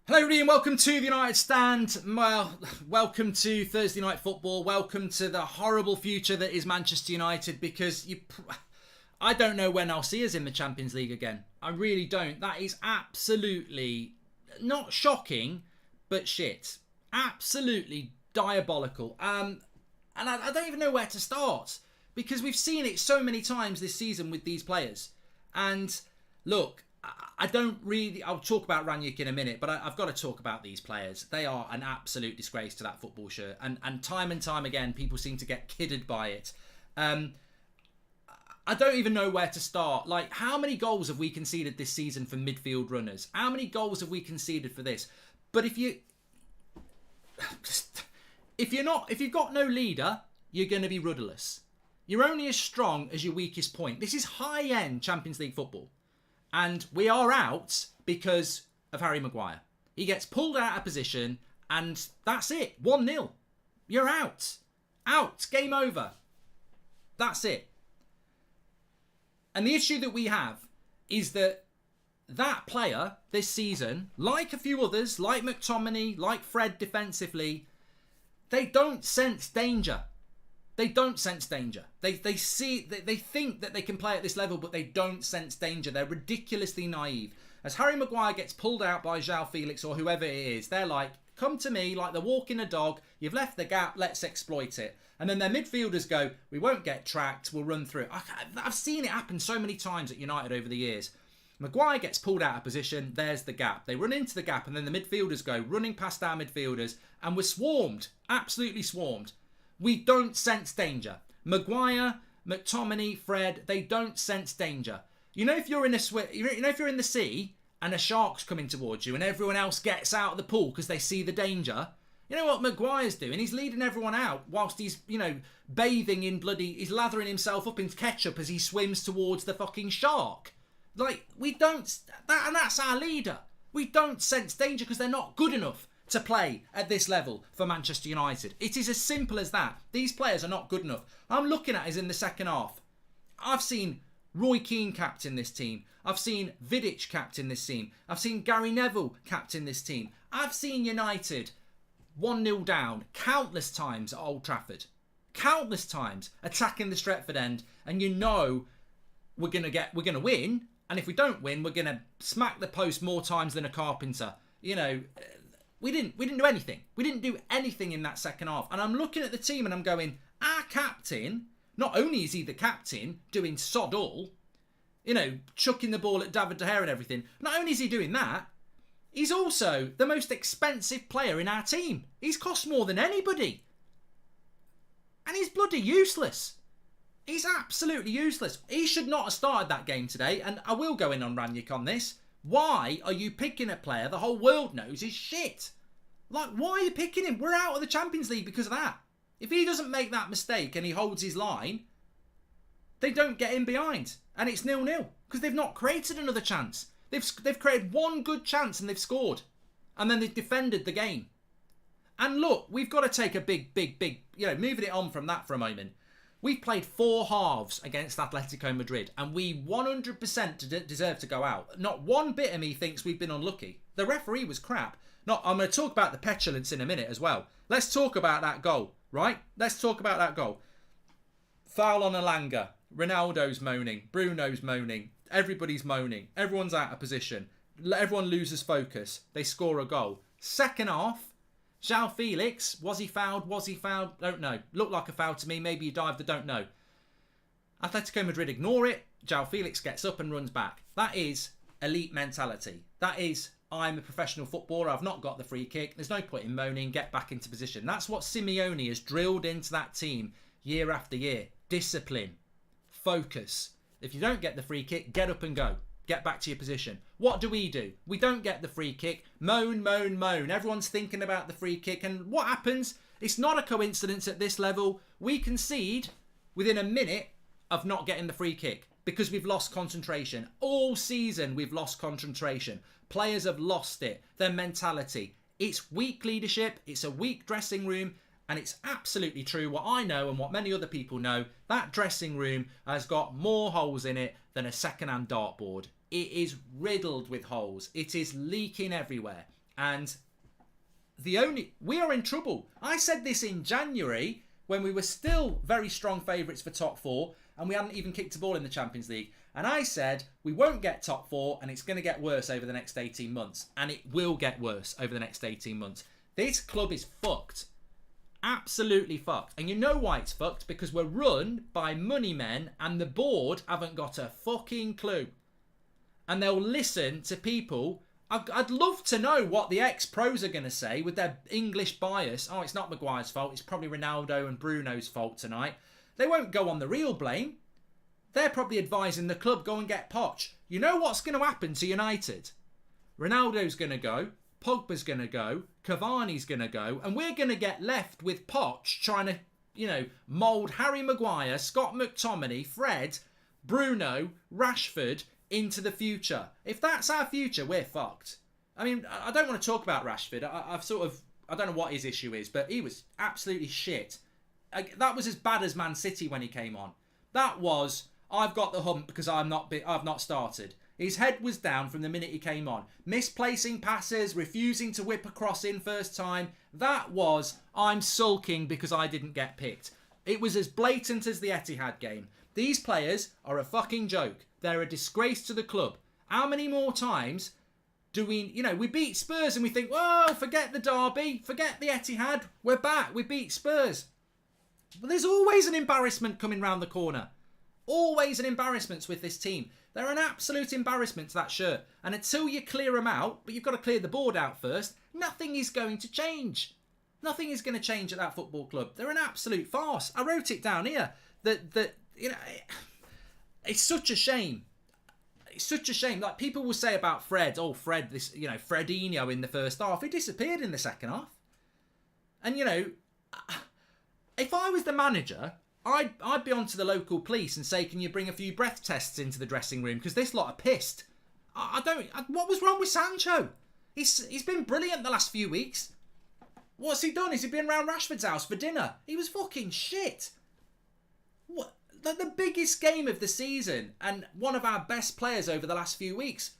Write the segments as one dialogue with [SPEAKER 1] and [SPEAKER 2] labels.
[SPEAKER 1] Hello everybody and welcome to the United Stand. Well, welcome to Thursday Night Football. Welcome to the horrible future that is Manchester United, because I don't know when I'll see us in the Champions League again. I really don't. That is absolutely not shocking, but shit. Absolutely diabolical. And I don't even know where to start, because we've seen it so many times this season with these players. And look, I don't really... I'll talk about Ranić in a minute, but I've got to talk about these players. They are an absolute disgrace to that football shirt. And time again, people seem to get kidded by it. I don't even know where to start. Like, how many goals have we conceded this season for midfield runners? How many goals have we conceded for this? But if you've got no leader, you're going to be rudderless. You're only as strong as your weakest point. This is high-end Champions League football. And we are out because of Harry Maguire. He gets pulled out of position and that's it. 1-0. You're out. Out. Game over. That's it. And the issue that we have is that player this season, like a few others, like McTominay, like Fred defensively, they don't sense danger. They don't sense danger. They think that they can play at this level, but they don't sense danger. They're ridiculously naive. As Harry Maguire gets pulled out by João Felix or whoever it is, they're like, come to me, like they're walking a dog. You've left the gap, let's exploit it. And then their midfielders go, we won't get tracked, we'll run through. I've seen it happen so many times at United over the years. Maguire gets pulled out of position, there's the gap. They run into the gap and then the midfielders go running past our midfielders and we're swarmed, absolutely swarmed. We don't sense danger. Maguire, McTominay, Fred, they don't sense danger. You know, if you're in the sea and a shark's coming towards you and everyone else gets out of the pool because they see the danger, you know what Maguire's doing? He's leading everyone out whilst he's, bathing in he's lathering himself up in ketchup as he swims towards the fucking shark. Like, and that's our leader. We don't sense danger because they're not good enough to play at this level for Manchester United. It is as simple as that. These players are not good enough. I'm looking at us in the second half. I've seen Roy Keane captain this team. I've seen Vidic captain this team. I've seen Gary Neville captain this team. I've seen United 1-0 down countless times at Old Trafford. Countless times attacking the Stretford end, and we're gonna win, and if we don't win, we're gonna smack the post more times than a carpenter. We didn't do anything. We didn't do anything in that second half. And I'm looking at the team and I'm going, our captain, not only is he the captain doing sod all, chucking the ball at David De Gea and everything, not only is he doing that, he's also the most expensive player in our team. He's cost more than anybody. And he's bloody useless. He's absolutely useless. He should not have started that game today. And I will go in on Ranić on this. Why are you picking a player the whole world knows is shit? Like, why are you picking him? We're out of the Champions League because of that. If he doesn't make that mistake and he holds his line, they don't get in behind. And it's 0-0 because they've not created another chance. They've created one good chance and they've scored. And then they've defended the game. And look, we've got to take a big, moving it on from that for a moment. We've played 4 halves against Atletico Madrid and we 100% deserve to go out. Not one bit of me thinks we've been unlucky. The referee was crap. I'm going to talk about the petulance in a minute as well. Let's talk about that goal, right? Let's talk about that goal. Foul on Elanga. Ronaldo's moaning. Bruno's moaning. Everybody's moaning. Everyone's out of position. Everyone loses focus. They score a goal. Second half, João Felix, was he fouled? Don't know. Looked like a foul to me. Maybe he dived. I don't know. Atletico Madrid ignore it. João Felix gets up and runs back. That is elite mentality. That is, I'm a professional footballer. I've not got the free kick. There's no point in moaning. Get back into position. That's what Simeone has drilled into that team year after year. Discipline. Focus. If you don't get the free kick, get up and go. Get back to your position. What do? We don't get the free kick. Moan. Everyone's thinking about the free kick. And what happens? It's not a coincidence at this level. We concede within a minute of not getting the free kick because we've lost concentration. All season we've lost concentration. Players have lost it. Their mentality. It's weak leadership. It's a weak dressing room. And it's absolutely true what I know and what many other people know. That dressing room has got more holes in it than a second-hand dartboard. It is riddled with holes. It is leaking everywhere. And we are in trouble. I said this in January when we were still very strong favourites for top 4 and we hadn't even kicked a ball in the Champions League. And I said we won't get top 4 and it's going to get worse over the next 18 months. And it will get worse over the next 18 months. This club is fucked. Absolutely fucked. And you know why it's fucked? Because we're run by money men and the board haven't got a fucking clue. And they'll listen to people. I'd love to know what the ex-pros are going to say with their English bias. Oh, it's not Maguire's fault. It's probably Ronaldo and Bruno's fault tonight. They won't go on the real blame. They're probably advising the club, go and get Poch. You know what's going to happen to United? Ronaldo's going to go. Pogba's going to go. Cavani's going to go. And we're going to get left with Poch trying to, mould Harry Maguire, Scott McTominay, Fred, Bruno, Rashford into the future. If that's our future, we're fucked. I mean, I don't want to talk about Rashford. I don't know what his issue is, but he was absolutely shit. That was as bad as Man City when he came on. That was, I've got the hump because I've not started. His head was down from the minute he came on. Misplacing passes, refusing to whip a cross in first time. That was, I'm sulking because I didn't get picked. It was as blatant as the Etihad game. These players are a fucking joke. They're a disgrace to the club. How many more times do we beat Spurs and we think, whoa, forget the derby, forget the Etihad, we're back, we beat Spurs. But there's always an embarrassment coming round the corner. Always an embarrassment with this team. They're an absolute embarrassment to that shirt. And until you clear them out, but you've got to clear the board out first, nothing is going to change. Nothing is going to change at that football club. They're an absolute farce. I wrote it down here. It's such a shame. It's such a shame. Like people will say about Fred, Fredinho in the first half. He disappeared in the second half. And, if I was the manager, I'd be on to the local police and say, can you bring a few breath tests into the dressing room? Because this lot are pissed. What was wrong with Sancho? He's been brilliant the last few weeks. What's he done? Has he been around Rashford's house for dinner? He was fucking shit. What? The biggest game of the season and one of our best players over the last few weeks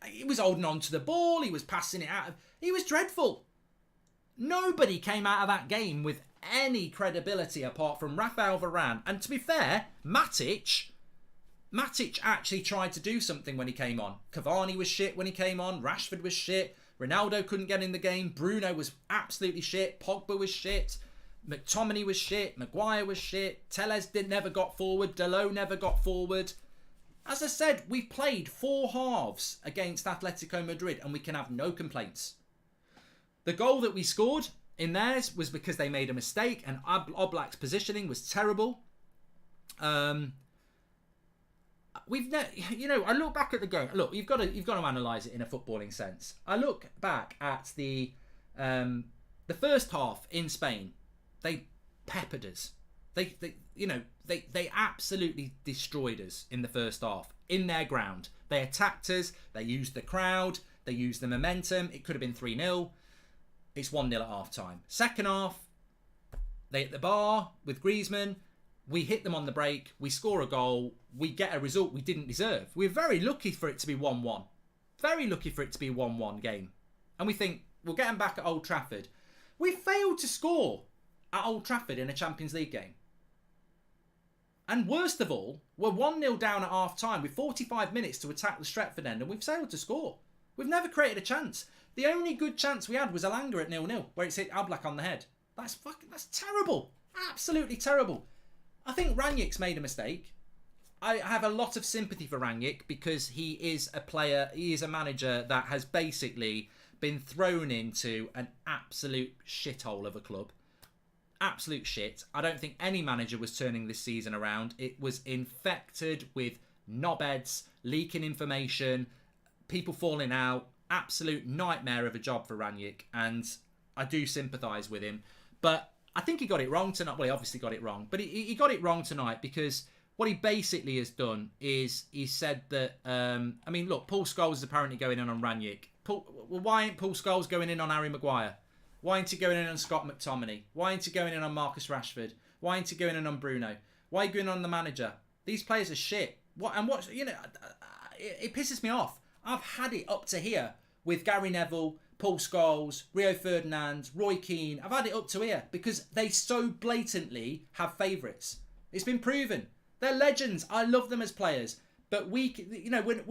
[SPEAKER 1] he was holding on to the ball, he was passing it out. He was dreadful. Nobody came out of that game with any credibility apart from Rafael Varane. And to be fair, Matic actually tried to do something when he came on. Cavani was shit when he came on. Rashford was shit. Ronaldo couldn't get in the game. Bruno was absolutely shit. Pogba was shit. McTominay was shit. Maguire was shit. Telles never got forward. Dalot never got forward. As I said, we've played 4 halves against Atletico Madrid and we can have no complaints. The goal that we scored in theirs was because they made a mistake and Oblak's positioning was terrible. I look back at the game. Look, you've got to analyse it in a footballing sense. I look back at the first half in Spain. They peppered us. They absolutely destroyed us in the first half in their ground. They attacked us. They used the crowd. They used the momentum. It could have been 3-0. It's 1-0 at half time. Second half, they hit the bar with Griezmann. We hit them on the break. We score a goal. We get a result we didn't deserve. We're very lucky for it to be 1-1. Very lucky for it to be a 1-1 game. And we think, we'll get them back at Old Trafford. We failed to score at Old Trafford in a Champions League game. And worst of all, we're 1-0 down at half time with 45 minutes to attack the Stretford end and we've failed to score. We've never created a chance. The only good chance we had was Elanga at 0-0 where it's hit Oblak on the head. That's terrible. Absolutely terrible. I think Rangnick's made a mistake. I have a lot of sympathy for Rangnick because he is a manager that has basically been thrown into an absolute shithole of a club. Absolute shit. I don't think any manager was turning this season around. It was infected with knobheads, leaking information, people falling out. Absolute nightmare of a job for Rangnick, and I do sympathise with him. But I think he got it wrong tonight. Well, he obviously got it wrong, but he got it wrong tonight because what he basically has done is he said that, look, Paul Scholes is apparently going in on Rangnick. Why ain't Paul Scholes going in on Harry Maguire? Why ain't he going in on Scott McTominay? Why ain't he going in on Marcus Rashford? Why ain't he going in on Bruno? Why are you going on the manager? These players are shit. It pisses me off. I've had it up to here with Gary Neville, Paul Scholes, Rio Ferdinand, Roy Keane. I've had it up to here because they so blatantly have favourites. It's been proven. They're legends. I love them as players. But we're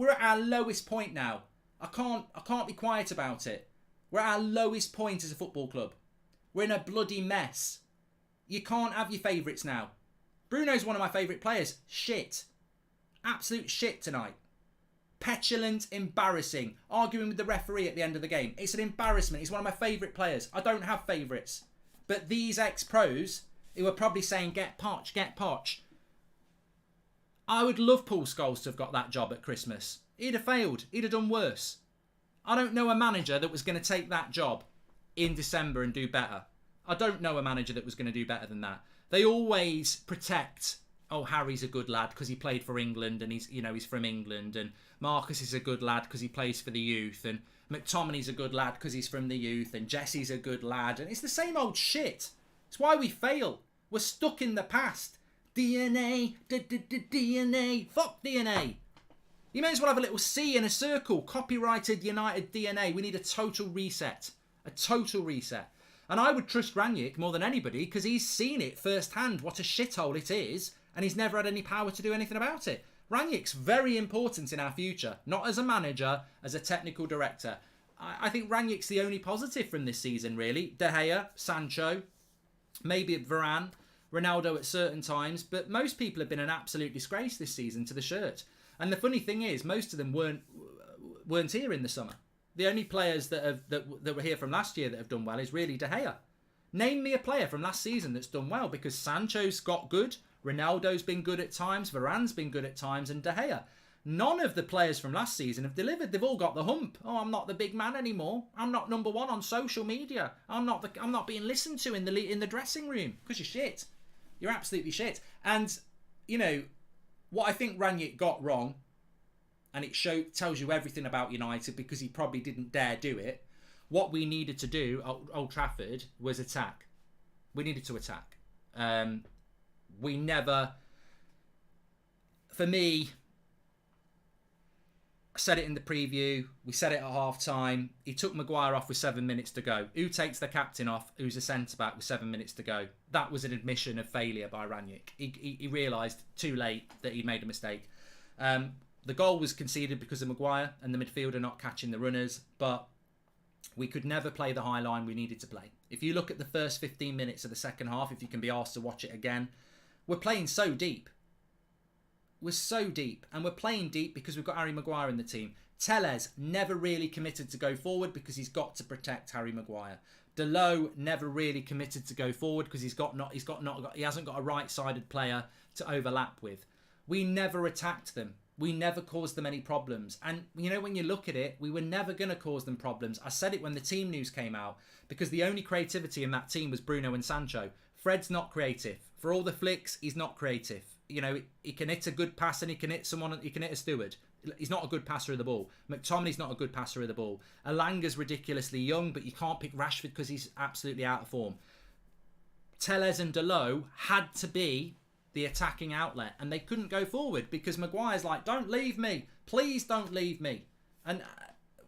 [SPEAKER 1] at our lowest point now. I can't be quiet about it. We're at our lowest point as a football club. We're in a bloody mess. You can't have your favourites now. Bruno's one of my favourite players. Shit. Absolute shit tonight. Petulant, embarrassing. Arguing with the referee at the end of the game. It's an embarrassment. He's one of my favourite players. I don't have favourites. But these ex-pros who are probably saying, get Poch, get Poch. I would love Paul Scholes to have got that job at Christmas. He'd have failed. He'd have done worse. I don't know a manager that was going to take that job in December and do better. I don't know a manager that was going to do better than that. They always protect, oh, Harry's a good lad because he played for England and he's from England, and Marcus is a good lad because he plays for the youth, and McTominay's a good lad because he's from the youth, and Jesse's a good lad, and it's the same old shit. It's why we fail. We're stuck in the past. DNA, DNA, fuck DNA. You may as well have a little C in a circle. Copyrighted United DNA. We need a total reset. A total reset. And I would trust Rangnick more than anybody because he's seen it firsthand, what a shithole it is, and he's never had any power to do anything about it. Rangnick's very important in our future, not as a manager, as a technical director. I think Rangnick's the only positive from this season, really. De Gea, Sancho, maybe Varane, Ronaldo at certain times, but most people have been an absolute disgrace this season to the shirt. And the funny thing is, most of them weren't here in the summer. The only players that were here from last year that have done well is really De Gea. Name me a player from last season that's done well, because Sancho's got good, Ronaldo's been good at times, Varane's been good at times, and De Gea. None of the players from last season have delivered. They've all got the hump. Oh, I'm not the big man anymore. I'm not number one on social media. I'm not being listened to in the dressing room because you're shit. You're absolutely shit. And you know what I think Rangnick got wrong, and it tells you everything about United because he probably didn't dare do it. What we needed to do at Old Trafford was attack. We needed to attack. We never, for me, I said it in the preview, we said it at half time, he took Maguire off with 7 minutes to go. Who takes the captain off, who's a centre-back with 7 minutes to go? That was an admission of failure by Rangnick. He realised too late that he'd made a mistake. The goal was conceded because of Maguire and the midfielder not catching the runners, but we could never play the high line we needed to play. If you look at the first 15 minutes of the second half, if you can be asked to watch it again, we're playing so deep. We're so deep, and we're playing deep because we've got Harry Maguire in the team. Tellez never really committed to go forward because he's got to protect Harry Maguire. Delot never really committed to go forward because he hasn't got a right-sided player to overlap with. We never attacked them. We never caused them any problems. And, you know, when you look at it, we were never going to cause them problems. I said it when the team news came out, because the only creativity in that team was Bruno and Sancho. Fred's not creative. For all the flicks, he's not creative. You know, he can hit a good pass and he can hit someone, he can hit a steward. He's not a good passer of the ball. McTominay's not a good passer of the ball. Alanga's ridiculously young, but you can't pick Rashford because he's absolutely out of form. Tellez and Delot had to be the attacking outlet, and they couldn't go forward because Maguire's like, don't leave me, please don't leave me. And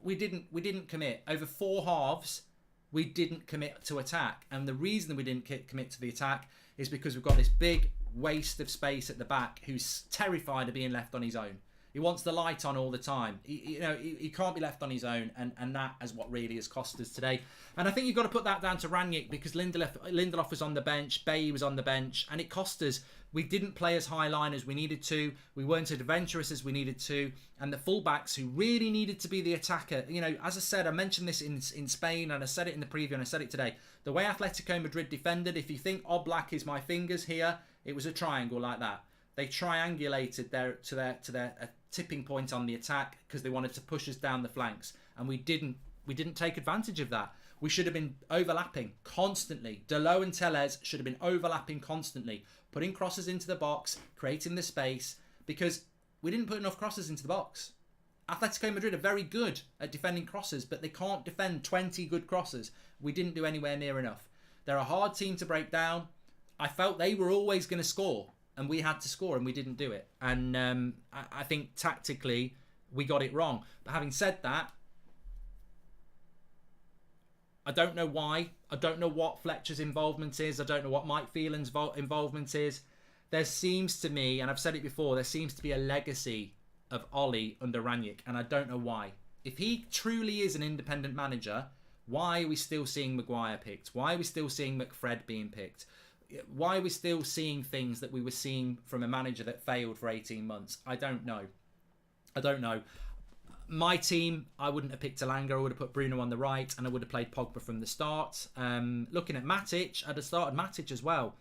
[SPEAKER 1] we didn't commit. Over 4 halves, we didn't commit to attack, and the reason we didn't commit to the attack is because we've got this big waste of space at the back who's terrified of being left on his own. He wants the light on all the time. He can't be left on his own, and that is what really has cost us today. And I think you've got to put that down to Rangnick, because Lindelof was on the bench, Bailly was on the bench, and it cost us. We didn't play as high line as we needed to. We weren't as adventurous as we needed to. And the fullbacks who really needed to be the attacker, you know, as I said, I mentioned this in Spain, and I said it in the preview, and I said it today. The way Atletico Madrid defended, if you think Oblak is my fingers here, it was a triangle like that. They triangulated to their tipping point on the attack because they wanted to push us down the flanks, and we didn't take advantage of that. We should have been overlapping constantly. Delot and Tellez should have been overlapping constantly, putting crosses into the box, creating the space, because we didn't put enough crosses into the box. Atletico Madrid are very good at defending crosses, but they can't defend 20 good crosses. We didn't do anywhere near enough. They're a hard team to break down. I felt they were always going to score, and we had to score, and we didn't do it. And I think tactically we got it wrong. But having said that, I don't know why. I don't know what Fletcher's involvement is. I don't know what Mike Phelan's involvement is. There seems to me, and I've said it before, there seems to be a legacy of Ollie under Ranić, and I don't know why. If he truly is an independent manager, why are we still seeing Maguire picked? Why are we still seeing McFred being picked? Why are we still seeing things that we were seeing from a manager that failed for 18 months? I don't know. I don't know. My team, I wouldn't have picked Elanga. I would have put Bruno on the right, and I would have played Pogba from the start. Looking at Matic, I'd have started Matic as well.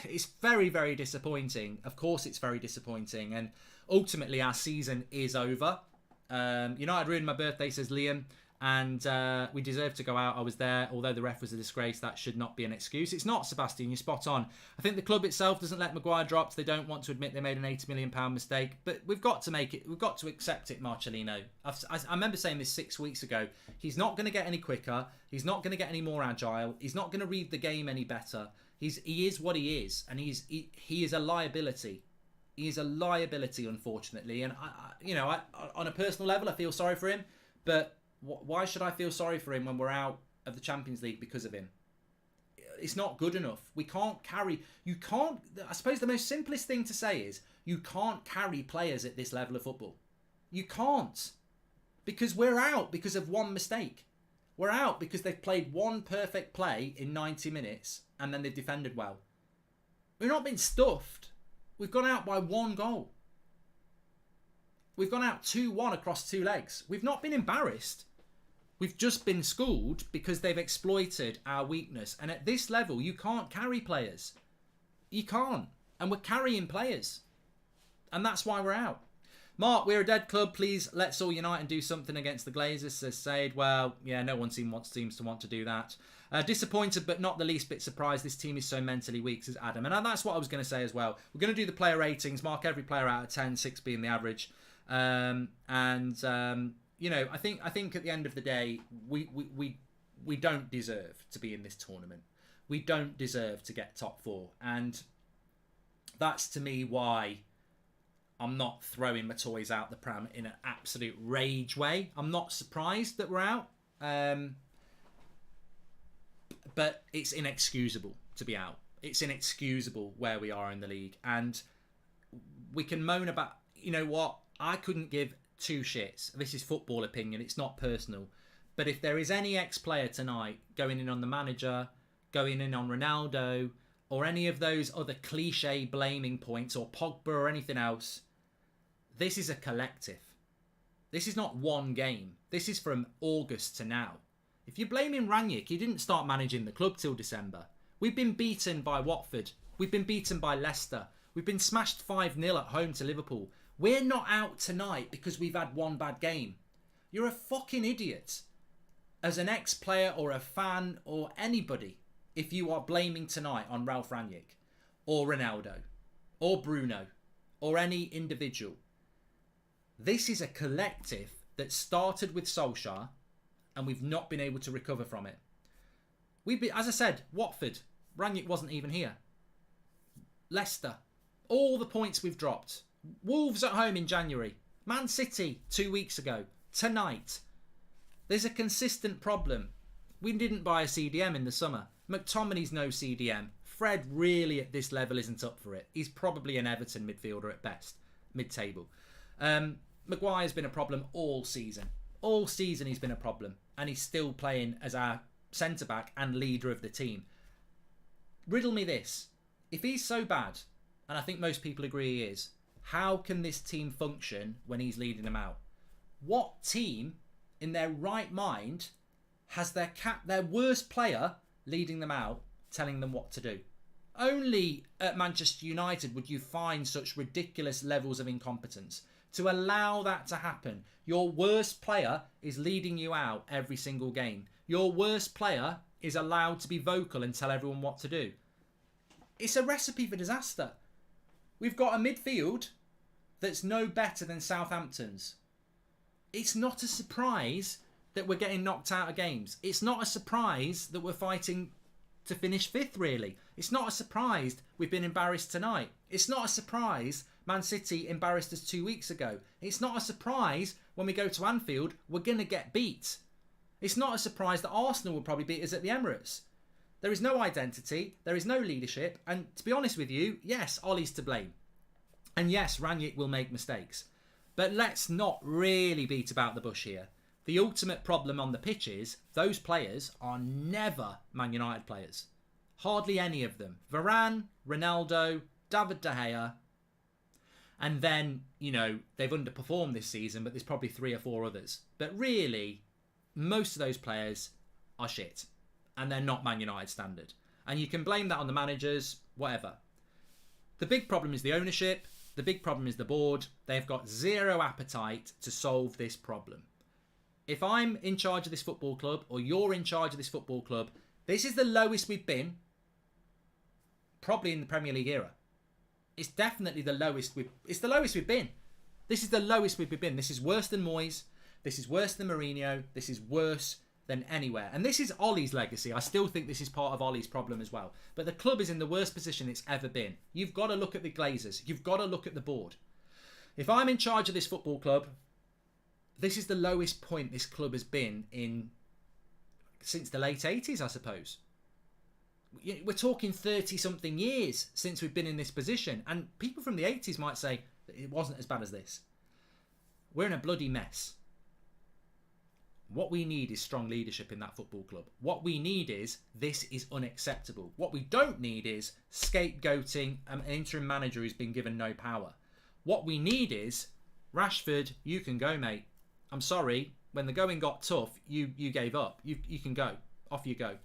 [SPEAKER 1] It's very, very disappointing. Of course it's very disappointing. And ultimately our season is over. United ruined my birthday, says Liam. And we deserve to go out. I was there. Although the ref was a disgrace, that should not be an excuse. It's not, Sebastian. You're spot on. I think the club itself doesn't let Maguire drop. They don't want to admit they made an £80 million mistake. But we've got to make it. We've got to accept it, Marcelino. I remember saying this 6 weeks ago. He's not going to get any quicker. He's not going to get any more agile. He's not going to read the game any better. He is what he is. And he is a liability. He is a liability, unfortunately. And, on a personal level, I feel sorry for him. But why should I feel sorry for him when we're out of the Champions League because of him? It's not good enough. We can't carry... I suppose the most simplest thing to say is you can't carry players at this level of football. You can't. Because we're out because of one mistake. We're out because they've played one perfect play in 90 minutes and then they've defended well. We've not been stuffed. We've gone out by one goal. We've gone out 2-1 across two legs. We've not been embarrassed. We've just been schooled because they've exploited our weakness. And at this level, you can't carry players. You can't. And we're carrying players. And that's why we're out. Mark, we're a dead club. Please, let's all unite and do something against the Glazers, says Said. Well, yeah, no one seems to want to do that. Disappointed, but not the least bit surprised. This team is so mentally weak, says Adam. And that's what I was going to say as well. We're going to do the player ratings. Mark every player out of 10, 6 being the average. I think at the end of the day, we don't deserve to be in this tournament. We don't deserve to get top 4. And that's to me why I'm not throwing my toys out the pram in an absolute rage way. I'm not surprised that we're out. But it's inexcusable to be out. It's inexcusable where we are in the league. And we can moan about, you know what? I couldn't give two shits. This is football opinion. It's not personal. But if there is any ex-player tonight going in on the manager, going in on Ronaldo, or any of those other cliche blaming points, or Pogba or anything else, this is a collective. This is not one game. This is from August to now. If you're blaming Ranić, he didn't start managing the club till December. We've been beaten by Watford. We've been beaten by Leicester. We've been smashed 5-0 at home to Liverpool. We're not out tonight because we've had one bad game. You're a fucking idiot. As an ex-player or a fan or anybody, if you are blaming tonight on Ralph Ranić or Ronaldo or Bruno or any individual. This is a collective that started with Solskjaer and we've not been able to recover from it. As I said, Watford, Ranić wasn't even here. Leicester, all the points we've dropped. Wolves at home in January. Man City 2 weeks ago. Tonight. There's a consistent problem. We didn't buy a CDM in the summer. McTominay's no CDM. Fred really at this level isn't up for it. He's probably an Everton midfielder at best. Mid-table. Maguire's been a problem all season. All season he's been a problem. And he's still playing as our centre-back and leader of the team. Riddle me this. If he's so bad, and I think most people agree he is, how can this team function when he's leading them out? What team in their right mind has their worst player leading them out, telling them what to do? Only at Manchester United would you find such ridiculous levels of incompetence. To allow that to happen, your worst player is leading you out every single game. Your worst player is allowed to be vocal and tell everyone what to do. It's a recipe for disaster. We've got a midfield that's no better than Southampton's. It's not a surprise that we're getting knocked out of games. It's not a surprise that we're fighting to finish 5th, really. It's not a surprise we've been embarrassed tonight. It's not a surprise Man City embarrassed us 2 weeks ago. It's not a surprise when we go to Anfield, we're going to get beat. It's not a surprise that Arsenal will probably beat us at the Emirates. There is no identity, there is no leadership, and to be honest with you, yes, Ollie's to blame. And yes, Rangnick will make mistakes. But let's not really beat about the bush here. The ultimate problem on the pitch is those players are never Man United players. Hardly any of them. Varane, Ronaldo, David De Gea. And then, you know, they've underperformed this season, but there's probably 3 or 4 others. But really, most of those players are shit. And they're not Man United standard. And you can blame that on the managers, whatever. The big problem is the ownership. The big problem is the board. They've got zero appetite to solve this problem. If I'm in charge of this football club, or you're in charge of this football club, this is the lowest we've been, probably in the Premier League era. It's definitely the lowest it's the lowest we've been. This is the lowest we've been. This is worse than Moyes. This is worse than Mourinho. This is worse than anywhere. And this is Ollie's legacy. I still think this is part of Ollie's problem as well. But the club is in the worst position it's ever been. You've got to look at the Glazers. You've got to look at the board. If I'm in charge of this football club, this is the lowest point this club has been in since the late 80s, I suppose. We're talking 30-something years since we've been in this position. And people from the 80s might say that it wasn't as bad as this. We're in a bloody mess. What we need is strong leadership in that football club. What we need is, this is unacceptable. What we don't need is scapegoating an interim manager who's been given no power. What we need is, Rashford, you can go, mate. I'm sorry, when the going got tough, you gave up. You can go. Off you go.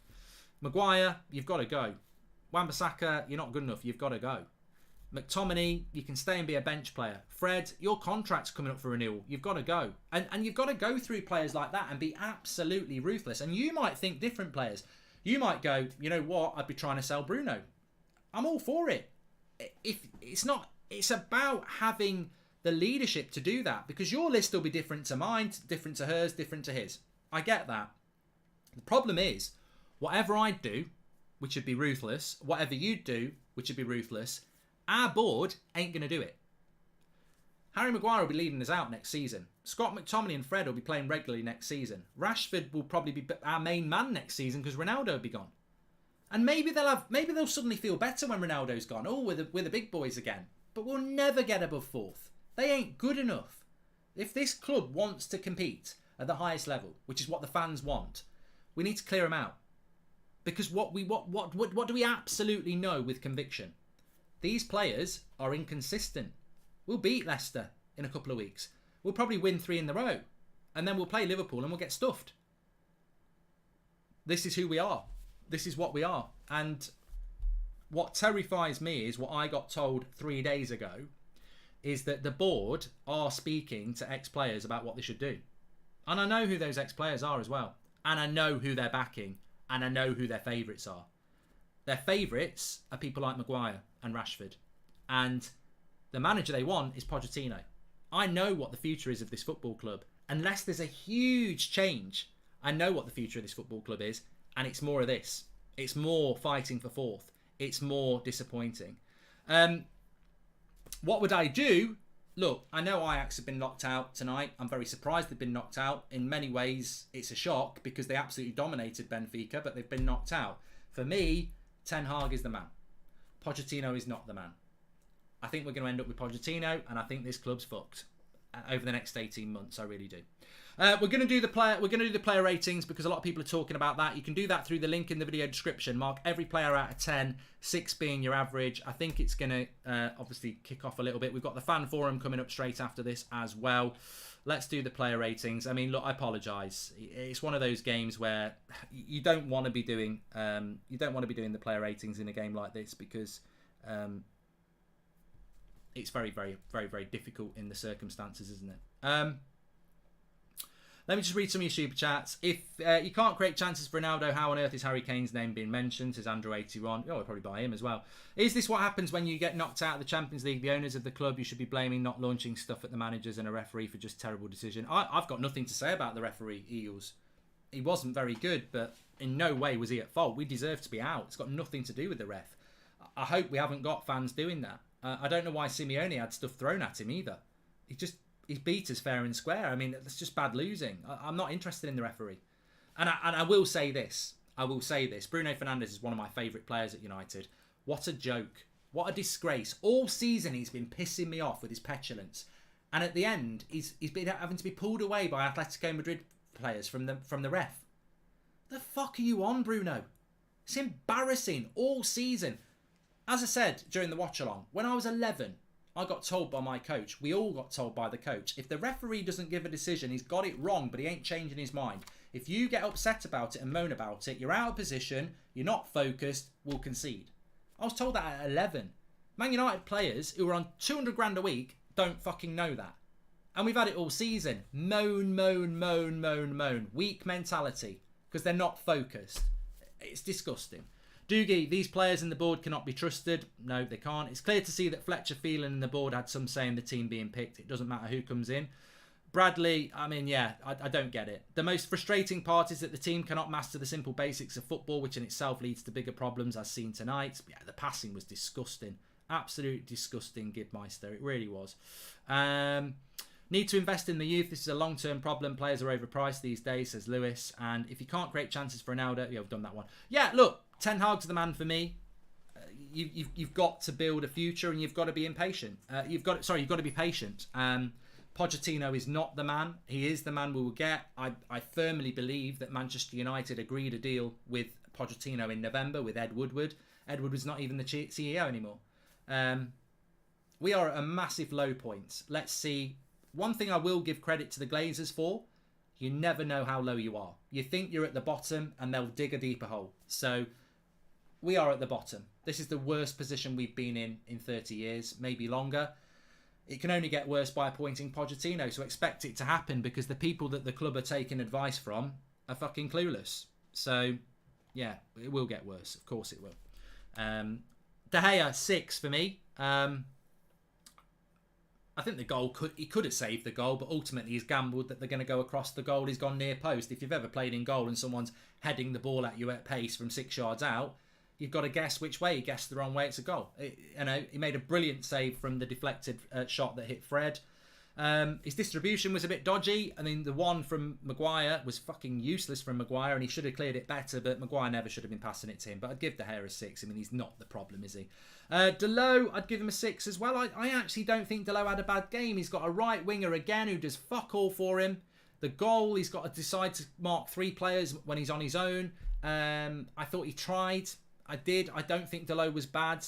[SPEAKER 1] Maguire, you've got to go. Wan-Bissaka, you're not good enough. You've got to go. McTominay, you can stay and be a bench player. Fred, your contract's coming up for renewal. You've got to go. And you've got to go through players like that and be absolutely ruthless. And you might think different players. You might go, you know what, I'd be trying to sell Bruno. I'm all for it. If it's not, it's about having the leadership to do that, because your list will be different to mine, different to hers, different to his. I get that. The problem is, whatever I do, which would be ruthless, whatever you do, which would be ruthless, our board ain't going to do it. Harry Maguire will be leading us out next season. Scott McTominay and Fred will be playing regularly next season. Rashford will probably be our main man next season because Ronaldo will be gone. And maybe they'll suddenly feel better when Ronaldo's gone. Oh, we're the big boys again. But we'll never get above 4th. They ain't good enough. If this club wants to compete at the highest level, which is what the fans want, we need to clear them out. Because what do we absolutely know with conviction? These players are inconsistent. We'll beat Leicester in a couple of weeks. We'll probably win 3 in a row. And then we'll play Liverpool and we'll get stuffed. This is who we are. This is what we are. And what terrifies me is what I got told 3 days ago, is that the board are speaking to ex-players about what they should do. And I know who those ex-players are as well. And I know who they're backing. And I know who their favourites are. Their favourites are people like Maguire and Rashford. And the manager they want is Pochettino. I know what the future is of this football club. Unless there's a huge change, I know what the future of this football club is. And it's more of this. It's more fighting for 4th. It's more disappointing. What would I do? Look, I know Ajax have been knocked out tonight. I'm very surprised they've been knocked out. In many ways, it's a shock because they absolutely dominated Benfica, but they've been knocked out. For me, Ten Hag is the man. Pochettino is not the man. I think we're going to end up with Pochettino, and I think this club's fucked over the next 18 months. I really do. We're going to do the player ratings because a lot of people are talking about that. You can do that through the link in the video description. Mark every player out of 10, 6 being your average. I think it's going to obviously kick off a little bit. We've got the fan forum coming up straight after this as well. Let's do the player ratings. I mean, look, I apologise. It's one of those games where you don't want to be doing the player ratings in a game like this because it's very, very, very, very difficult in the circumstances, isn't it? Let me just read some of your super chats. If you can't create chances for Ronaldo, how on earth is Harry Kane's name being mentioned? Says Andrew81. Oh, I'll probably buy him as well. Is this what happens when you get knocked out of the Champions League? The owners of the club, you should be blaming not launching stuff at the managers and a referee for just terrible decision. I've got nothing to say about the referee, Eels. He wasn't very good, but in no way was he at fault. We deserve to be out. It's got nothing to do with the ref. I hope we haven't got fans doing that. I don't know why Simeone had stuff thrown at him either. He beat us fair and square. I mean, that's just bad losing. I'm not interested in the referee. And I will say this. Bruno Fernandes is one of my favourite players at United. What a joke. What a disgrace. All season he's been pissing me off with his petulance. And at the end, he's been having to be pulled away by Atletico Madrid players from the ref. The fuck are you on, Bruno? It's embarrassing all season. As I said during the watch-along, when I was 11, I got told by my coach, we all got told by the coach, if the referee doesn't give a decision, he's got it wrong, but he ain't changing his mind. If you get upset about it and moan about it, you're out of position, you're not focused, we'll concede. I was told that at 11. Man United players who are on 200 grand a week don't fucking know that. And we've had it all season. Moan, moan, moan, moan, moan. Weak mentality. Because they're not focused. It's disgusting. Doogie, these players in the board cannot be trusted. No, they can't. It's clear to see that Fletcher, Phelan and the board had some say in the team being picked. It doesn't matter who comes in. Bradley, I mean, yeah, I don't get it. The most frustrating part is that the team cannot master the simple basics of football, which in itself leads to bigger problems as seen tonight. Yeah, the passing was disgusting. Absolutely disgusting, Gibmeister. It really was. Need to invest in the youth. This is a long-term problem. Players are overpriced these days, says Lewis. And if you can't create chances for Ronaldo, yeah, I've done that one. Yeah, look, Ten Hag's the man for me. You've got to build a future, and you've got to be impatient. You've got to be patient. Pochettino is not the man. He is the man we will get. I firmly believe that Manchester United agreed a deal with Pochettino in November with Ed Woodward. Ed Woodward's not even the CEO anymore. We are at a massive low point. Let's see. One thing I will give credit to the Glazers for, you never know how low you are. You think you're at the bottom and they'll dig a deeper hole. So we are at the bottom. This is the worst position we've been in 30 years, maybe longer. It can only get worse by appointing Pochettino, so expect it to happen because the people that the club are taking advice from are fucking clueless. So, yeah, it will get worse. Of course it will. De Gea, 6 for me. I think the goal he could have saved the goal, but ultimately he's gambled that they're going to go across the goal. He's gone near post. If you've ever played in goal and someone's heading the ball at you at pace from 6 yards out, you've got to guess which way. He guessed the wrong way. It's a goal. He made a brilliant save from the deflected shot that hit Fred. His distribution was a bit dodgy. I mean, the one from Maguire was fucking useless from Maguire, and he should have cleared it better, but Maguire never should have been passing it to him. But I'd give De Gea a 6. I mean, he's not the problem, is he? Delot, I'd give him a 6 as well. I actually don't think Delot had a bad game. He's got a right winger again who does fuck all for him. The goal, he's got to decide to mark 3 players when he's on his own. I thought he tried. I did. I don't think Delot was bad.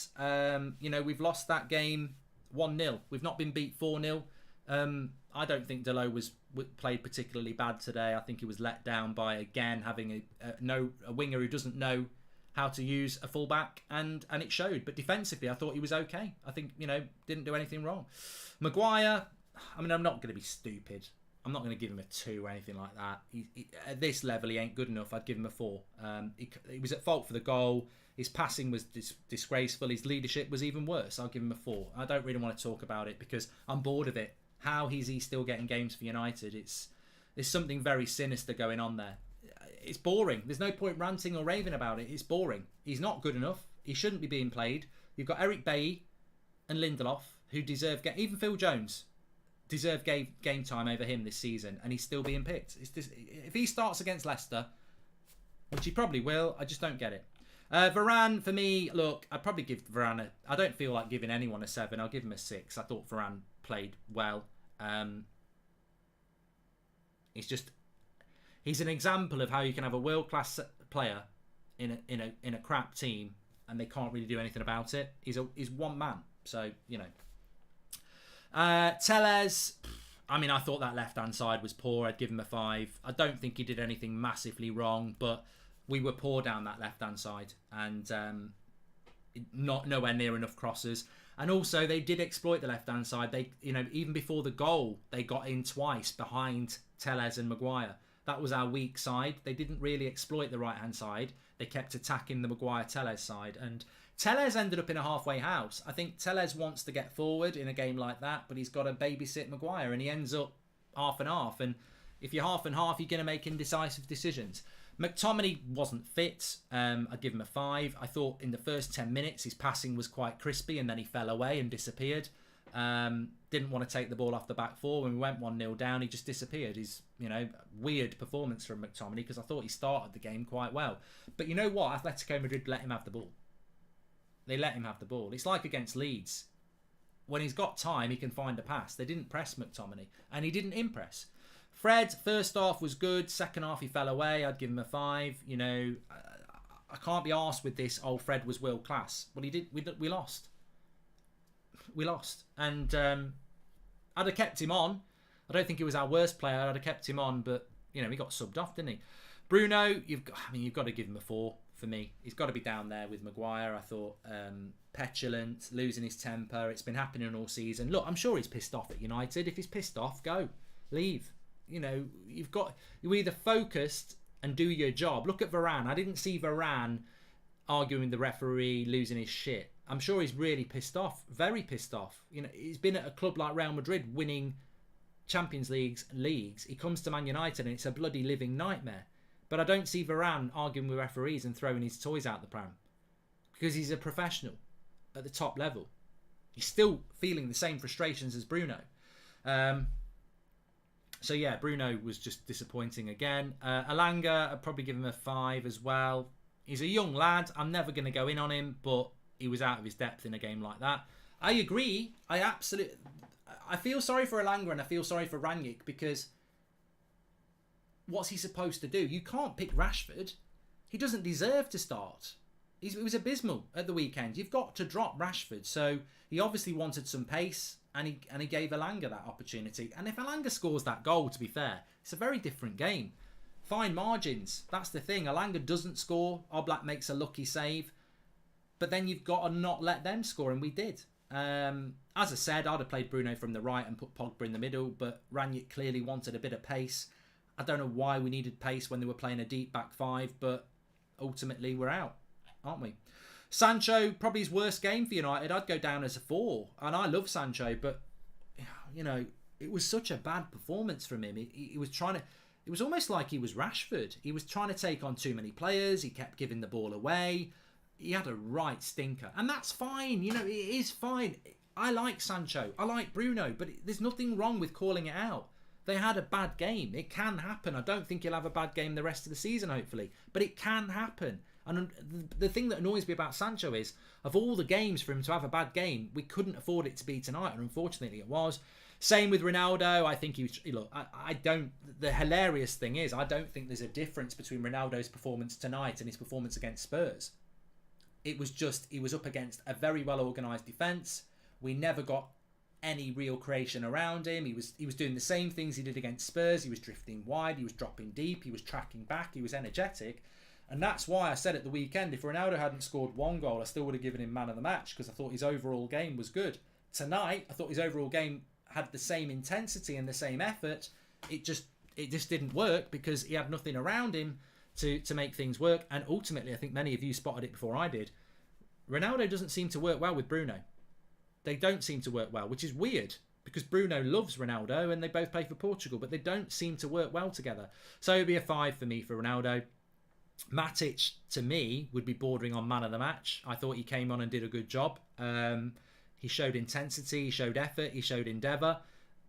[SPEAKER 1] We've lost that game 1-0. We've not been beat 4-0. I don't think Delot was played particularly bad today. I think he was let down by, again, having a winger who doesn't know how to use a fullback, and it showed. But defensively, I thought he was okay. I think, didn't do anything wrong. Maguire, I mean, I'm not going to be stupid. I'm not going to give him a 2 or anything like that. At this level, he ain't good enough. I'd give him a 4. He was at fault for the goal. His passing was disgraceful. His leadership was even worse. I'll give him a 4. I don't really want to talk about it because I'm bored of it. How is he still getting games for United? There's something very sinister going on there. It's boring. There's no point ranting or raving about it. It's boring. He's not good enough. He shouldn't be being played. You've got Eric Bailly and Lindelof who deserve even Phil Jones deserve game time over him this season, and he's still being picked. If he starts against Leicester, which he probably will, I just don't get it. Varane, for me, look, I'd probably give Varane I don't feel like giving anyone a 7. I'll give him a 6. I thought Varane played well. He's an example of how you can have a world-class player in a crap team and they can't really do anything about it. He's one man. So, Tellez, I mean, I thought that left-hand side was poor. I'd give him a 5. I don't think he did anything massively wrong, but we were poor down that left-hand side and nowhere near enough crosses. And also, they did exploit the left-hand side. They, even before the goal, they got in twice behind Tellez and Maguire. That was our weak side. They didn't really exploit the right-hand side. They kept attacking the Maguire-Tellez side. And Tellez ended up in a halfway house. I think Tellez wants to get forward in a game like that, but he's got to babysit Maguire, and he ends up half and half. And if you're half and half, you're going to make indecisive decisions. McTominay wasn't fit. I'd give him a 5. I thought in the first 10 minutes his passing was quite crispy and then he fell away and disappeared. Didn't want to take the ball off the back four. When we went 1-0 down, he just disappeared. He's, weird performance from McTominay, because I thought he started the game quite well. But you know what? Atletico Madrid let him have the ball. They let him have the ball. It's like against Leeds. When he's got time, he can find a pass. They didn't press McTominay, and he didn't impress. Fred, first half was good. Second half, he fell away. I'd give him a 5. I can't be arsed with this. Oh, Fred was world class. Well, he did. We lost. We lost, and I'd have kept him on. I don't think he was our worst player. I'd have kept him on, but he got subbed off, didn't he? Bruno, you've got to give him a 4 for me. He's got to be down there with Maguire. I thought petulant, losing his temper. It's been happening all season. Look, I'm sure he's pissed off at United. If he's pissed off, go, leave. You're either focused and do your job. Look at Varane. I didn't see Varane arguing with the referee, losing his shit. I'm sure he's really pissed off, very pissed off. He's been at a club like Real Madrid winning Champions Leagues. He comes to Man United and it's a bloody living nightmare. But I don't see Varane arguing with referees and throwing his toys out the pram, because he's a professional at the top level. He's still feeling the same frustrations as Bruno. So yeah, Bruno was just disappointing again. Alanga, I'd probably give him a 5 as well. He's a young lad. I'm never going to go in on him, but he was out of his depth in a game like that. I agree. I feel sorry for Alanga and I feel sorry for Rangnick, because what's he supposed to do? You can't pick Rashford. He doesn't deserve to start. He was abysmal at the weekend. You've got to drop Rashford. So he obviously wanted some pace, and he gave Alanga that opportunity. And if Alanga scores that goal, to be fair, it's a very different game. Fine margins. That's the thing. Alanga doesn't score. Oblak makes a lucky save. But then you've got to not let them score, and we did. As I said, I'd have played Bruno from the right and put Pogba in the middle, but Rangnick clearly wanted a bit of pace. I don't know why we needed pace when they were playing a deep back 5, but ultimately we're out, aren't we? Sancho, probably his worst game for United. I'd go down as a 4, and I love Sancho, but it was such a bad performance from him. He was trying to. It was almost like he was Rashford. He was trying to take on too many players. He kept giving the ball away. He had a right stinker, and that's fine. It is fine. I like Sancho. I like Bruno, but there's nothing wrong with calling it out. They had a bad game. It can happen. I don't think he'll have a bad game the rest of the season, hopefully, but it can happen. And the thing that annoys me about Sancho is, of all the games for him to have a bad game, we couldn't afford it to be tonight, and unfortunately it was. Same with Ronaldo. I think he was. Look, I don't. The hilarious thing is, I don't think there's a difference between Ronaldo's performance tonight and his performance against Spurs. It was just, he was up against a very well organised defence. We never got any real creation around him. He was doing the same things he did against Spurs. He was drifting wide. He was dropping deep. He was tracking back. He was energetic. And that's why I said at the weekend, if Ronaldo hadn't scored 1 goal, I still would have given him man of the match, because I thought his overall game was good. Tonight, I thought his overall game had the same intensity and the same effort. It just didn't work because he had nothing around him to make things work. And ultimately, I think many of you spotted it before I did, Ronaldo doesn't seem to work well with Bruno. They don't seem to work well, which is weird, because Bruno loves Ronaldo and they both play for Portugal, but they don't seem to work well together. So it'd be a 5 for me for Ronaldo. Matic, to me, would be bordering on man of the match. I thought he came on and did a good job. He showed intensity, he showed effort, he showed endeavour.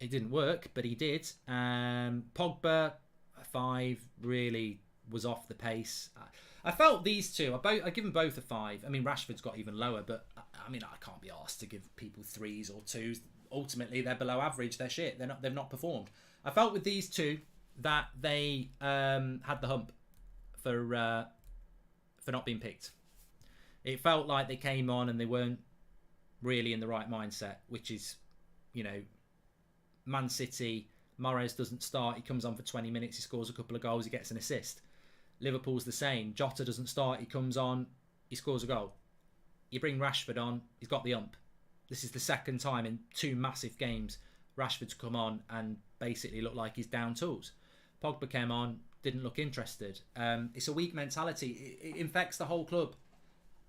[SPEAKER 1] It didn't work, but he did. Pogba, a 5, really was off the pace. I felt these two, I give them both a 5. I mean, Rashford's got even lower, but I can't be asked to give people 3s or 2s. Ultimately, they're below average. They're shit. They've not performed. I felt with these two that they had the hump for not being picked. It felt like they came on and they weren't really in the right mindset, which is, Man City, Mahrez doesn't start. He comes on for 20 minutes. He scores a couple of goals. He gets an assist. Liverpool's the same. Jota doesn't start. He comes on. He scores a goal. You bring Rashford on. He's got the ump. This is the second time in 2 massive games Rashford's come on and basically looked like he's down tools. Pogba came on, didn't look interested. It's a weak mentality. It infects the whole club.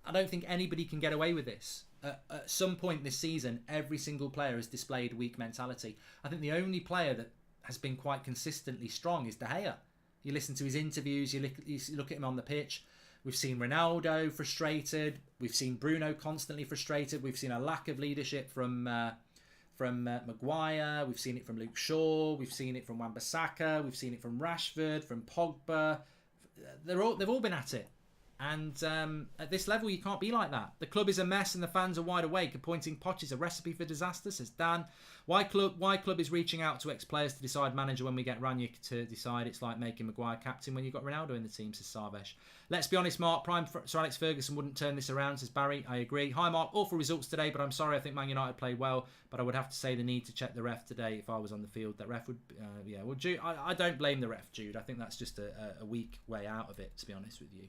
[SPEAKER 1] I don't think anybody can get away with this. At some point this season, every single player has displayed weak mentality. I think the only player that has been quite consistently strong is De Gea. You listen to his interviews, you look at him on the pitch. We've seen Ronaldo frustrated. We've seen Bruno constantly frustrated. We've seen a lack of leadership from from Maguire. We've seen it from Luke Shaw. We've seen it from Wan-Bissaka. We've seen it from Rashford, from Pogba. They've all been at it. And at this level, you can't be like that. The club is a mess and the fans are wide awake. Appointing Poch is a recipe for disaster, says Dan. Why club is reaching out to ex-players to decide manager when we get Ranić to decide? It's like making Maguire captain when you've got Ronaldo in the team, says Sarvesh. Let's be honest, Mark. Prime Sir Alex Ferguson wouldn't turn this around, says Barry. I agree. Hi, Mark. Awful results today, but I'm sorry. I think Man United played well, but I would have to say the need to check the ref today if I was on the field. That ref would... well, Jude, I don't blame the ref, Jude. I think that's just a weak way out of it, to be honest with you.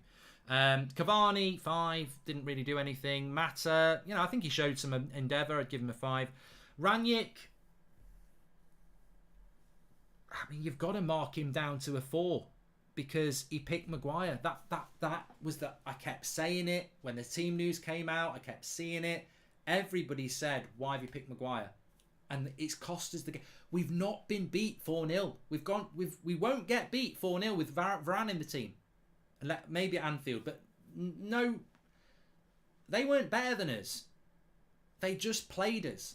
[SPEAKER 1] Cavani, 5, didn't really do anything. Mata, I think he showed some endeavour. I'd give him a 5. Ranić, I mean, you've got to mark him down to a 4 because he picked Maguire. That was I kept saying it when the team news came out. I kept seeing it. Everybody said, "Why have you picked Maguire?" And it's cost us the game. We've not been beat 4-0. We won't get beat 4-0 with Varane in the team. Maybe at Anfield, but no, they weren't better than us. They just played us.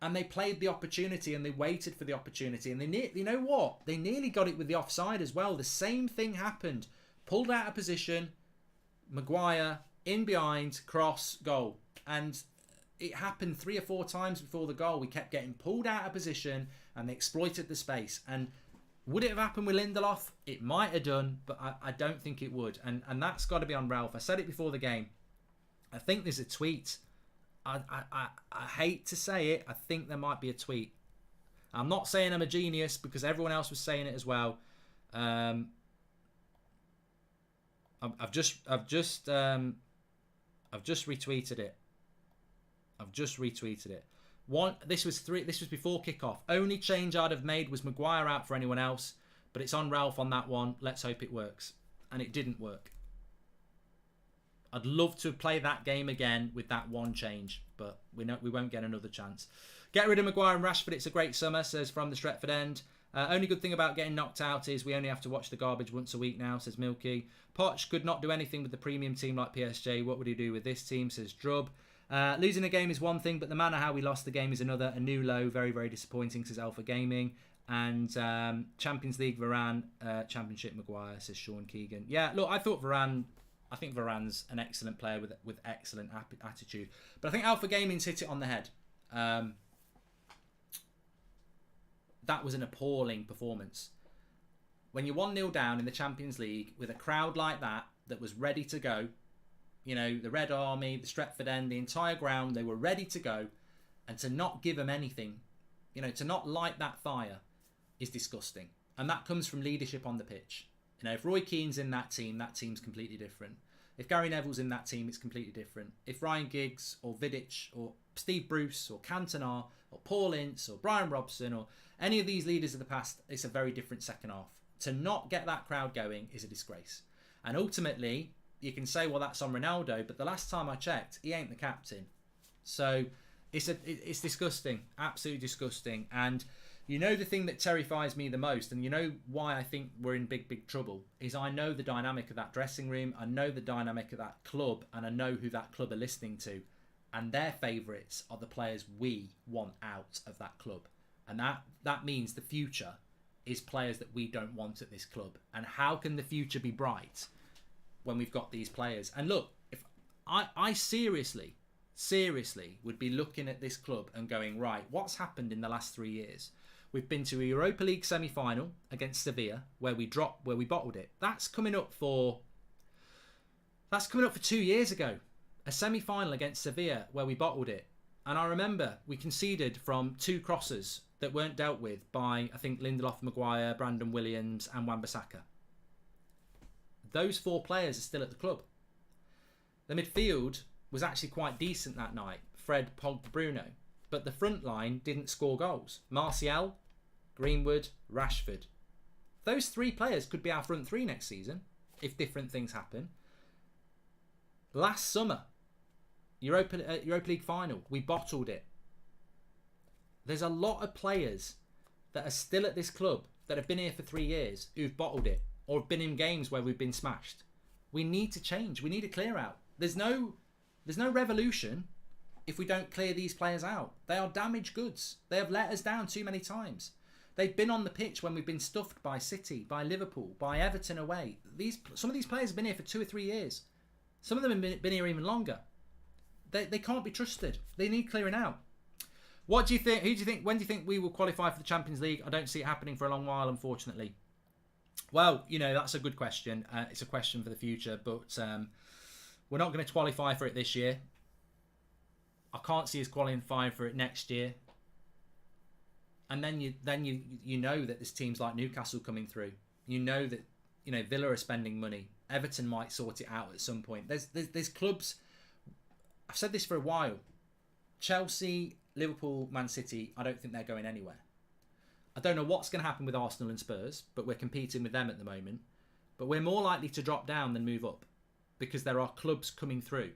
[SPEAKER 1] And they played the opportunity and they waited for the opportunity. And you know what? They nearly got it with the offside as well. The same thing happened. Pulled out of position, Maguire, in behind, cross, goal. And it happened 3 or 4 times before the goal. We kept getting pulled out of position and they exploited the space. And would it have happened with Lindelof? It might have done, but I don't think it would. And that's got to be on Ralph. I said it before the game. I think there's a tweet. I hate to say it. I think there might be a tweet. I'm not saying I'm a genius because everyone else was saying it as well. I've just retweeted it. This was before kickoff. Only change I'd have made was Maguire out for anyone else, but it's on Ralph on that one. Let's hope it works. And it didn't work. I'd love to play that game again with that one change, but we won't get another chance. Get rid of Maguire and Rashford. It's a great summer, says from the Stretford end. Only good thing about getting knocked out is we only have to watch the garbage once a week now, says Milky. Poch could not do anything with the premium team like PSG. What would he do with this team, says Drub. Losing a game is one thing, but the manner how we lost the game is another. A new low, very, very disappointing, says Alpha Gaming. And Champions League Varane, Championship Maguire, says Sean Keegan. Yeah, look, I think Varane's an excellent player with excellent attitude. But I think Alpha Gaming's hit it on the head. That was an appalling performance. When you're 1-0 down in the Champions League with a crowd like that was ready to go, the Red Army, the Stretford end, the entire ground, they were ready to go, and to not give them anything, to not light that fire is disgusting. And that comes from leadership on the pitch. If Roy Keane's in that team's completely different. If Gary Neville's in that team, it's completely different. If Ryan Giggs or Vidic or Steve Bruce or Cantona or Paul Ince or Brian Robson or any of these leaders of the past, it's a very different second half. To not get that crowd going is a disgrace. And ultimately, you can say, well, that's on Ronaldo, but the last time I checked, he ain't the captain. So it's disgusting, absolutely disgusting. And the thing that terrifies me the most, and why I think we're in big, big trouble, is I know the dynamic of that dressing room, I know the dynamic of that club, and I know who that club are listening to. And their favourites are the players we want out of that club. And that means the future is players that we don't want at this club. And how can the future be bright when we've got these players? And look, if I seriously would be looking at this club and going, right, what's happened in the last 3 years? We've been to a Europa League semi-final against Sevilla where we bottled it. That's coming up for 2 years ago. A semi-final against Sevilla where we bottled it. And I remember we conceded from 2 crosses that weren't dealt with by, I think, Lindelof, Maguire, Brandon Williams and Wan-Bissaka. Those 4 players are still at the club. The midfield was actually quite decent that night. Fred, Pogba, Bruno. But the front line didn't score goals. Martial, Greenwood, Rashford. Those 3 players could be our front 3 next season if different things happen. Last summer, Europa League final, we bottled it. There's a lot of players that are still at this club that have been here for 3 years who've bottled it or have been in games where we've been smashed. We need to change. We need a clear out. There's no revolution. if we don't clear these players out. They are damaged goods. They have let us down too many times. They've been on the pitch when we've been stuffed by City, by Liverpool, by Everton away. Some of these players have been here for 2 or 3 years. Some of them have been here even longer. They can't be trusted. They need clearing out. What do you think? Who do you think? When do you think we will qualify for the Champions League? I don't see it happening for a long while, unfortunately. Well, you know, that's a good question. It's a question for the future, but we're not going to qualify for it this year. I can't see us qualifying for it next year. And then you know that there's teams like Newcastle coming through. You know that, you know, Villa are spending money. Everton might sort it out at some point. There's clubs. I've said this for a while. Chelsea, Liverpool, Man City, I don't think they're going anywhere. I don't know what's going to happen with Arsenal and Spurs, but we're competing with them at the moment. But we're more likely to drop down than move up, because there are clubs coming through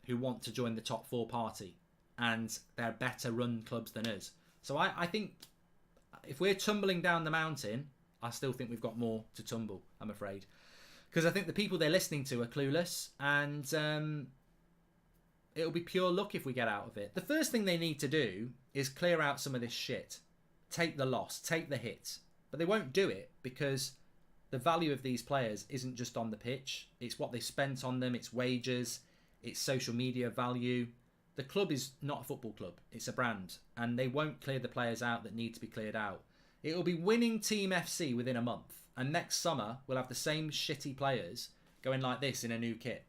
[SPEAKER 1] who want to join the top 4 party, and they're better run clubs than us. So I think if we're tumbling down the mountain, I still think we've got more to tumble, I'm afraid. Because I think the people they're listening to are clueless, and it'll be pure luck if we get out of it. The first thing they need to do is clear out some of this shit. Take the loss, take the hit. But they won't do it because the value of these players isn't just on the pitch. It's what they spent on them, it's wages, it's social media value. The club is not a football club, it's a brand. And they won't clear the players out that need to be cleared out. It'll be winning Team FC within a month. And next summer, we'll have the same shitty players going like this in a new kit.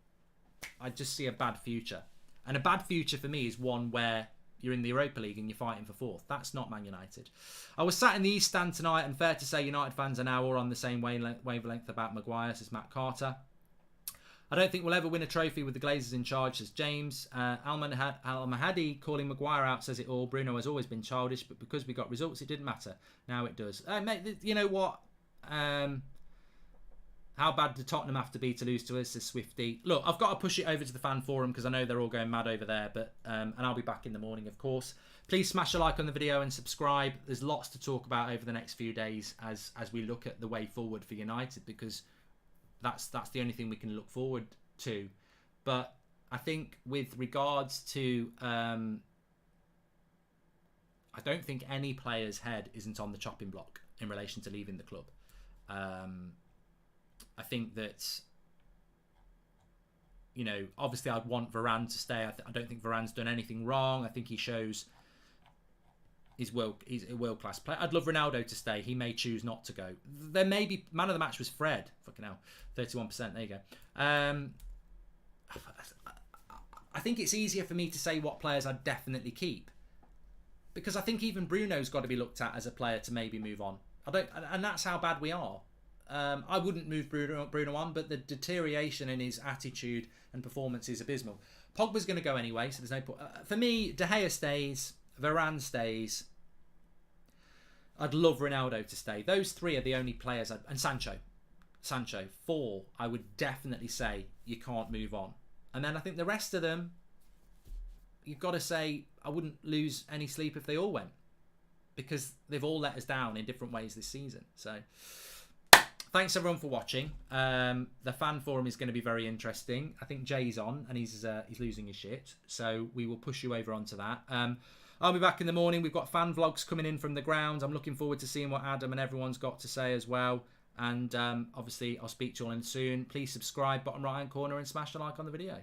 [SPEAKER 1] I just see a bad future. And a bad future for me is one where you're in the Europa League and you're fighting for 4th. That's not Man United. I was sat in the East Stand tonight, and fair to say United fans are now all on the same wavelength about Maguire, says Matt Carter. I don't think we'll ever win a trophy with the Glazers in charge, says James. Al-Mahadi calling Maguire out says it all. Bruno has always been childish, but because we got results, it didn't matter. Now it does. Mate, you know what? How bad did Tottenham have to be to lose to us, says Swifty. Look, I've got to push it over to the fan forum because I know they're all going mad over there. But and I'll be back in the morning, of course. Please smash a like on the video and subscribe. There's lots to talk about over the next few days as we look at the way forward for United, because that's the only thing we can look forward to. But I think with regards to, I don't think any player's head isn't on the chopping block in relation to leaving the club. I think that, you know, obviously I'd want Varane to stay. I don't think Varane's done anything wrong. I think he shows he's a world-class player. I'd love Ronaldo to stay. He may choose not to go. There may be... Man of the match was Fred. Fucking hell. 31%. There you go. I think it's easier for me to say what players I'd definitely keep, because I think even Bruno's got to be looked at as a player to maybe move on. And that's how bad we are. I wouldn't move Bruno on, but the deterioration in his attitude and performance is abysmal. Pogba's going to go anyway, so there's no point. For me, De Gea stays, Varane stays. I'd love Ronaldo to stay. Those 3 are the only players, and Sancho, 4, I would definitely say you can't move on. And then I think the rest of them, you've got to say, I wouldn't lose any sleep if they all went, because they've all let us down in different ways this season. So thanks everyone for watching. The fan forum is going to be very interesting. I think Jay's on and he's losing his shit, so we will push you over onto that. I'll be back in the morning. We've got fan vlogs coming in from the ground. I'm looking forward to seeing what Adam and everyone's got to say as well. And obviously I'll speak to you all in soon. Please subscribe, bottom right hand corner, and smash the like on the video.